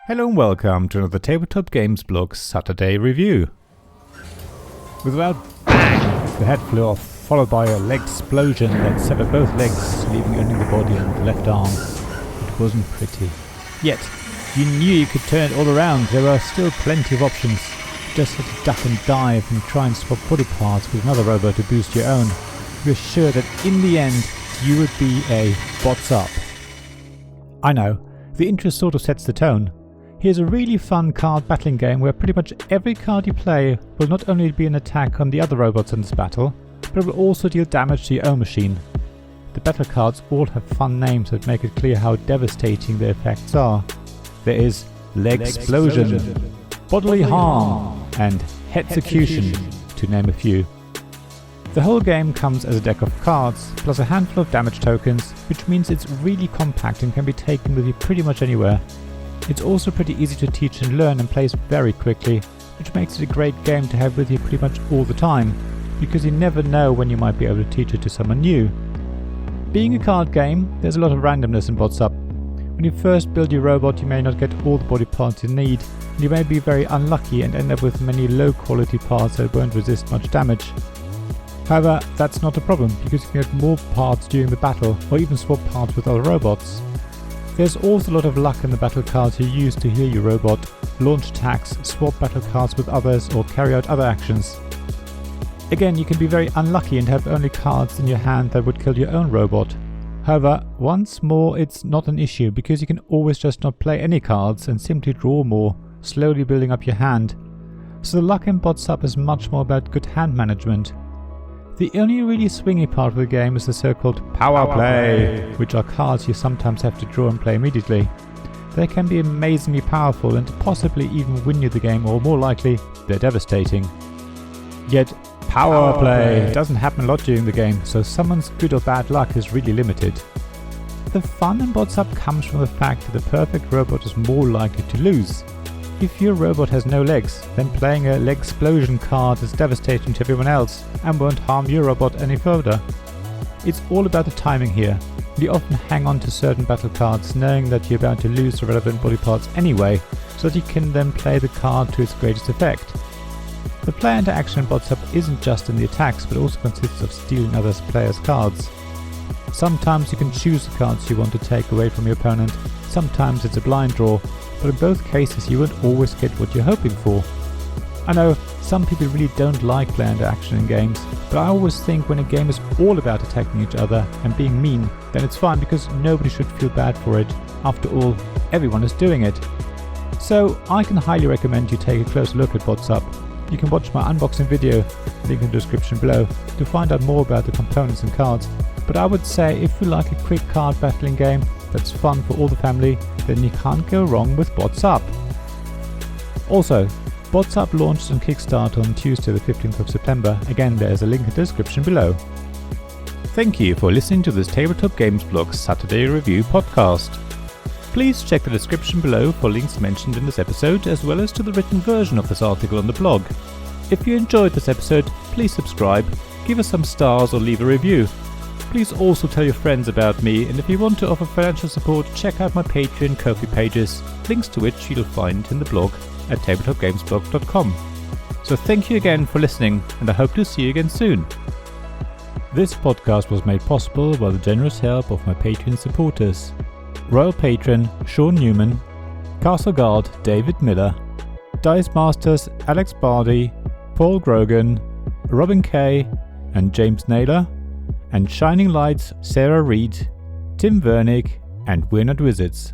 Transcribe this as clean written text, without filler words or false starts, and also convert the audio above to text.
Hello and welcome to another Tabletop Games Blog Saturday review. With a loud bang, the head flew off, followed by a leg-splosion that severed both legs, leaving only the body and the left arm. It wasn't pretty. Yet, you knew you could turn it all around. There were still plenty of options. You just had to duck and dive and try and swap body parts with another robot to boost your own. You were sure that in the end, you would be a bots up. I know, the intro sort of sets the tone. Here's a really fun card battling game where pretty much every card you play will not only be an attack on the other robots in this battle, but will also deal damage to your own machine. The battle cards all have fun names that make it clear how devastating their effects are. There is leg-splosion, bodily harm, and execution, to name a few. The whole game comes as a deck of cards, plus a handful of damage tokens, which means it's really compact and can be taken with you pretty much anywhere. It's also pretty easy to teach and learn and plays very quickly, which makes it a great game to have with you pretty much all the time, because you never know when you might be able to teach it to someone new. Being a card game, there's a lot of randomness in Bots Up. When you first build your robot, you may not get all the body parts you need, and you may be very unlucky and end up with many low quality parts that won't resist much damage. However, that's not a problem, because you can get more parts during the battle, or even swap parts with other robots. There's also a lot of luck in the battle cards you use to heal your robot, launch attacks, swap battle cards with others, or carry out other actions. Again, you can be very unlucky and have only cards in your hand that would kill your own robot. However, once more it's not an issue, because you can always just not play any cards and simply draw more, slowly building up your hand. So the luck in Bots Up is much more about good hand management. The only really swingy part of the game is the so-called power play, which are cards you sometimes have to draw and play immediately. They can be amazingly powerful and possibly even win you the game, or more likely, they're devastating. Yet, power play doesn't happen a lot during the game, so someone's good or bad luck is really limited. The fun in Bots Up comes from the fact that the perfect robot is more likely to lose. If your robot has no legs, then playing a leg-splosion card is devastating to everyone else and won't harm your robot any further. It's all about the timing here. You often hang on to certain battle cards knowing that you're bound to lose the relevant body parts anyway, so that you can then play the card to its greatest effect. The player interaction in Bots Up isn't just in the attacks, but also consists of stealing other players' cards. Sometimes you can choose the cards you want to take away from your opponent, sometimes it's a blind draw, but in both cases you won't always get what you're hoping for. I know some people really don't like player interaction in games, but I always think when a game is all about attacking each other and being mean, then it's fine, because nobody should feel bad for it. After all, everyone is doing it. So I can highly recommend you take a closer look at Bots Up. You can watch my unboxing video, link in the description below, to find out more about the components and cards. But I would say if you like a quick card battling game that's fun for all the family, then you can't go wrong with Bots Up. Also, Bots Up launches on Kickstarter on Tuesday the 15th of September. Again, there is a link in the description below. Thank you for listening to this Tabletop Games Blog Saturday Review podcast. Please check the description below for links mentioned in this episode, as well as to the written version of this article on the blog. If you enjoyed this episode, please subscribe, give us some stars, or leave a review. Please also tell your friends about me, and if you want to offer financial support, check out my Patreon and Ko-fi pages, links to which you'll find in the blog at tabletopgamesblog.com. So thank you again for listening, and I hope to see you again soon. This podcast was made possible by the generous help of my Patreon supporters: Royal Patron Sean Newman, Castle Guard David Miller, Dice Masters Alex Bardi, Paul Grogan, Robin Kay and James Naylor, and Shining Lights Sarah Reed, Tim Vernick, and We're Not Wizards.